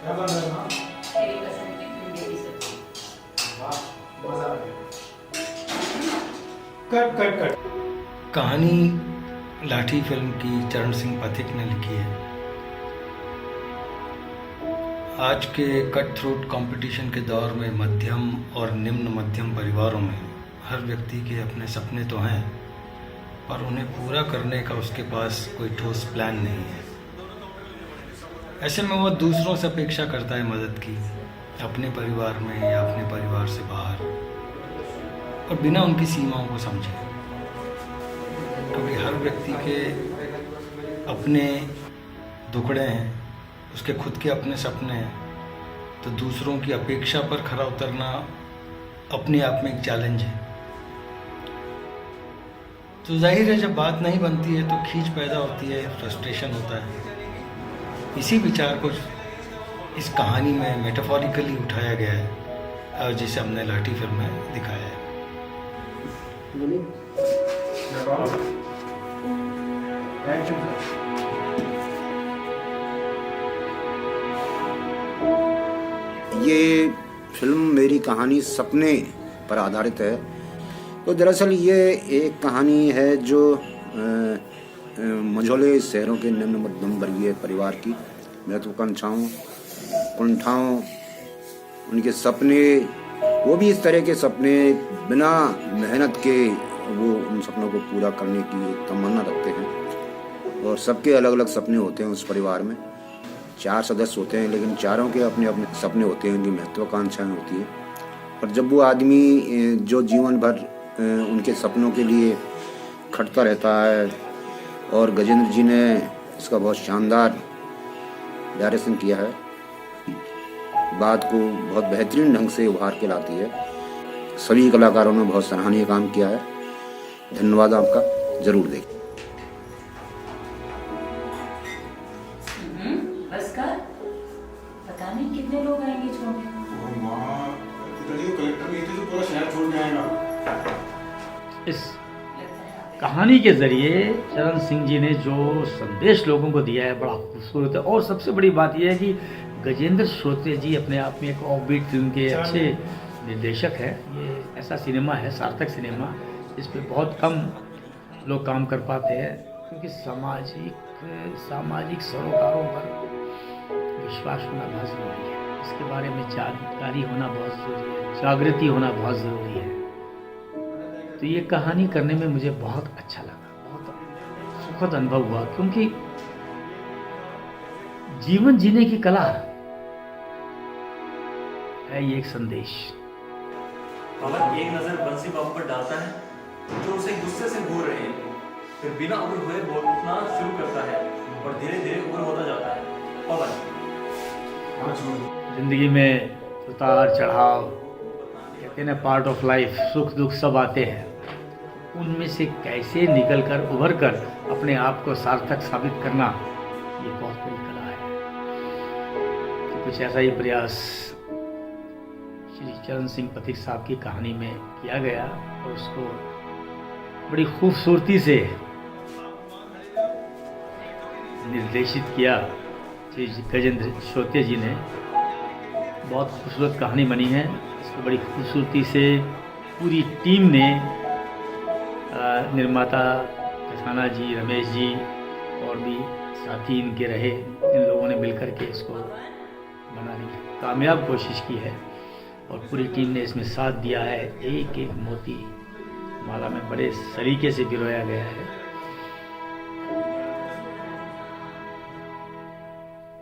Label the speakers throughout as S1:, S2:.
S1: क्या बन रहा है ना?
S2: तेरी पसंद की भिंडी की सब्जी।
S1: वाह, मजा आ गया। Cut cut cut.
S3: कहानी लाठी फिल्म की चरण सिंह पथिक ने लिखी है। आज के कट थ्रोट कंपटीशन के दौर में मध्यम और निम्न मध्यम परिवारों में हर व्यक्ति के अपने सपने तो हैं, पर उन्हें पूरा करने का उसके पास कोई ठोस प्लान नहीं है। ऐसे में वह दूसरों से अपेक्षा करता है मदद की, अपने परिवार में या अपने परिवार से बाहर, और बिना उनकी सीमाओं को समझे। क्योंकि हर व्यक्ति के अपने दुखड़े हैं, उसके खुद के अपने सपने हैं, तो दूसरों की अपेक्षा पर खरा उतरना अपने आप में एक चैलेंज है। तो जाहिर है जब बात नहीं बनती है तो खींच पैदा होती है, फ्रस्ट्रेशन होता है। इसी विचार को इस कहानी में मेटाफोरिकली उठाया गया है और जिसे हमने लाठी फिल्म में दिखाया है।
S4: ये फिल्म मेरी कहानी सपने पर आधारित है। तो दरअसल ये एक कहानी है जो मझोले शहरों के निम्न मध्यम वर्गीय परिवार की महत्वाकांक्षाओं, कुंठाओं, उनके सपने, वो भी इस तरह के सपने बिना मेहनत के वो उन सपनों को पूरा करने की तमन्ना रखते हैं। और सबके अलग अलग सपने होते हैं। उस परिवार में 4 सदस्य होते हैं, लेकिन चारों के अपने अपने सपने होते हैं, उनकी महत्वाकांक्षाएं होती है। और जब वो आदमी जो जीवन भर उनके सपनों के लिए खटता रहता है, और गजेंद्र जी ने इसका बहुत शानदार डायरेक्शन किया है, बात को बहुत बेहतरीन ढंग से उभार के लाती है। सभी कलाकारों ने बहुत सराहनीय काम किया है। धन्यवाद आपका, जरूर देखें।
S2: बस कर, पता नहीं कितने लोग आएंगे छोड़ने।
S1: कलेक्टर नहीं थे तो पूरा शहर छोड़ के आएगा।
S5: इस कहानी के जरिए चरण सिंह जी ने जो संदेश लोगों को दिया है बड़ा खूबसूरत है। और सबसे बड़ी बात यह है कि गजेंद्र श्रोते जी अपने आप में एक ऑफबीट फिल्म के अच्छे निर्देशक हैं। ये ऐसा सिनेमा है, सार्थक सिनेमा, इस पे बहुत कम लोग काम कर पाते हैं, क्योंकि सामाजिक सरोकारों पर विश्वास होना बहुत ज़रूरी है। इसके बारे में जानकारी होना बहुत ज़रूरी है, जागृति होना बहुत ज़रूरी है। तो ये कहानी करने में मुझे बहुत अच्छा लगा, बहुत सुखद अनुभव हुआ, क्योंकि जीवन जीने की कला है ये एक संदेश।
S6: पवन एक नजर बंसी बाबू पर डालता है, जो उसे गुस्से से घूर रहे हैं, फिर बिना उम्र हुए बोलना शुरू करता है और धीरे धीरे उम्र होता जाता है। पवन
S5: जिंदगी में उतार चढ़ाव, कहते हैं ना, पार्ट ऑफ लाइफ, सुख दुख सब आते हैं। उनमें से कैसे निकलकर उभर कर अपने आप को सार्थक साबित करना, ये बहुत बड़ी कला है। तो कुछ ऐसा ही प्रयास श्री चरण सिंह पथिक साहब की कहानी में किया गया और उसको बड़ी खूबसूरती से निर्देशित किया श्री गजेंद्र श्रोते जी ने। बहुत खूबसूरत कहानी बनी है। इसको बड़ी खूबसूरती से पूरी टीम ने, निर्माता कसाना जी, रमेश जी और भी साथी इनके रहे, इन लोगों ने मिलकर के इसको बनाने की कामयाब कोशिश की है। और पूरी टीम ने इसमें साथ दिया है। एक एक मोती माला में बड़े सलीके से पिरोया गया है।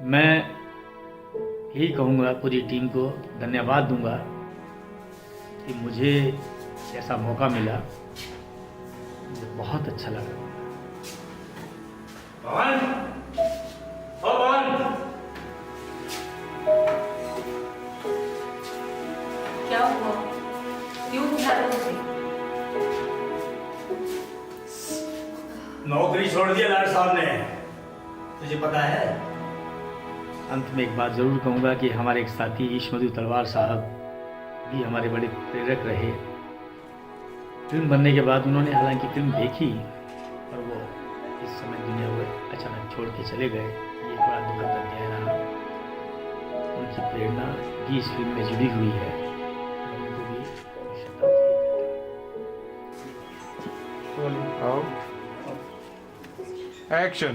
S5: मैं यही कहूँगा, पूरी टीम को धन्यवाद दूंगा कि मुझे ऐसा मौका मिला। मुझे बहुत अच्छा लगा।
S6: पवन, ओ पवन,
S2: क्या हुआ? क्यों उठा रहे हो?
S5: नौकरी छोड़ दिया लाड साहब ने, तुझे पता है। अंत में एक बात जरूर कहूँगा कि हमारे एक साथी ईशमधु तलवार साहब भी हमारे बड़े प्रेरक रहे। फिल्म बनने के बाद उन्होंने हालांकि फिल्म देखी और वो इस समय दुनिया को अचानक छोड़ के चले गए। ये बड़ा दुखद अध्याय रहा। उनकी प्रेरणा भी इस फिल्म में जुड़ी हुई है। उनको भी शताब्दी
S7: आओ एक्शन।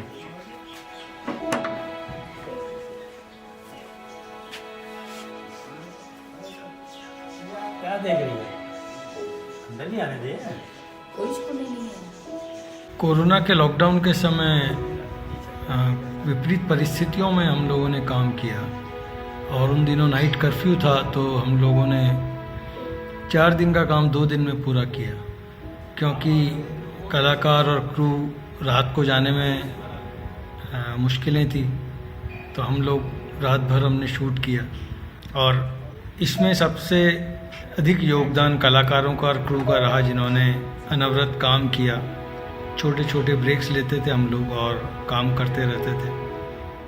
S1: क्या देख रही है? अंदर नहीं आने दे।
S2: कोई स्कूल नहीं है।
S3: कोरोना के लॉकडाउन के समय विपरीत परिस्थितियों में हम लोगों ने काम किया और उन दिनों नाइट कर्फ्यू था, तो हम लोगों ने 4 दिन का काम 2 दिन में पूरा किया, क्योंकि कलाकार और क्रू रात को जाने में मुश्किलें थी। तो हम लोग रात भर हमने शूट किया और इसमें सबसे अधिक योगदान कलाकारों का और क्रू का रहा, जिन्होंने अनवरत काम किया। छोटे छोटे ब्रेक्स लेते थे हम लोग और काम करते रहते थे।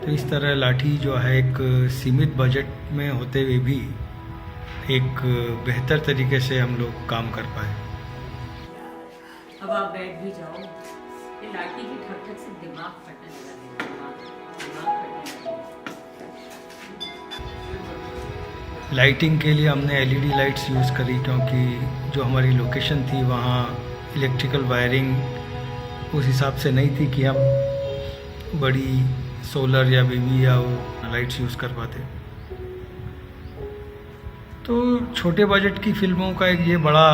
S3: तो इस तरह लाठी जो है एक सीमित बजट में होते हुए भी एक बेहतर तरीके से हम लोग काम कर पाए।
S2: अब आप बैठ भी जाओ। ये लाठी की ठक ठक से दिमाग फटने लगा है। दिमाग फटने लगा।
S3: लाइटिंग के लिए हमने एलईडी लाइट्स यूज़ करी, क्योंकि जो हमारी लोकेशन थी वहाँ इलेक्ट्रिकल वायरिंग उस हिसाब से नहीं थी कि हम बड़ी सोलर या बीबी या वो लाइट्स यूज़ कर पाते। तो छोटे बजट की फिल्मों का एक ये बड़ा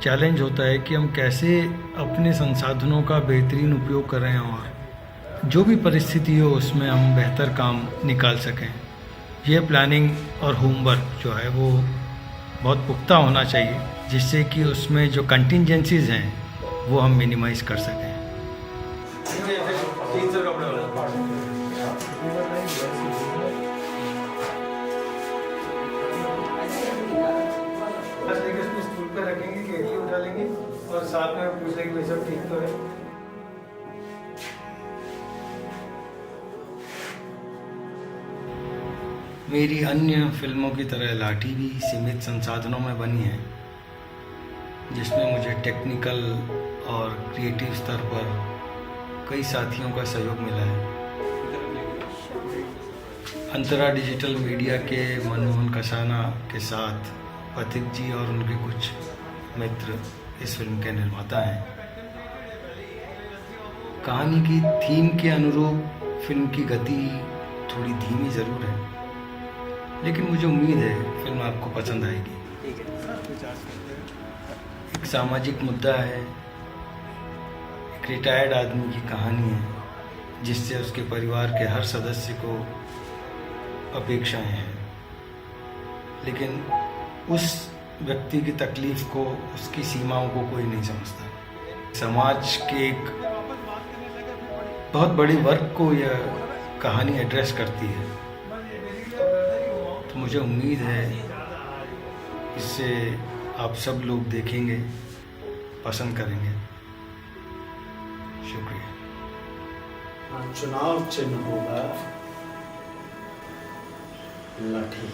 S3: चैलेंज होता है कि हम कैसे अपने संसाधनों का बेहतरीन उपयोग करें और जो भी परिस्थिति हो उसमें हम बेहतर काम निकाल सकें। ये प्लानिंग और होमवर्क जो है वो बहुत पुख्ता होना चाहिए, जिससे कि उसमें जो कंटिजेंसीज हैं वो हम मिनिमाइज़ कर सकें। स्टूल पे रखेंगे, केतली उठा लेंगे और साथ में पूछेंगे भाई सब ठीक तो है। मेरी अन्य फिल्मों की तरह लाठी भी सीमित संसाधनों में बनी है, जिसमें मुझे टेक्निकल और क्रिएटिव स्तर पर कई साथियों का सहयोग मिला है। अंतरा डिजिटल मीडिया के मनमोहन कसाना के साथ पथिक जी और उनके कुछ मित्र इस फिल्म के निर्माता हैं। कहानी की थीम के अनुरूप फिल्म की गति थोड़ी धीमी ज़रूर है, लेकिन मुझे उम्मीद है फिल्म आपको पसंद आएगी। एक सामाजिक मुद्दा है, एक रिटायर्ड आदमी की कहानी है, जिससे उसके परिवार के हर सदस्य को अपेक्षाएं हैं, लेकिन उस व्यक्ति की तकलीफ को, उसकी सीमाओं को कोई नहीं समझता। समाज के एक बहुत बड़े वर्ग को यह कहानी एड्रेस करती है। तो मुझे उम्मीद है इससे आप सब लोग देखेंगे, पसंद करेंगे। शुक्रिया।
S1: चुनाव चिन्ह होगा लाठी।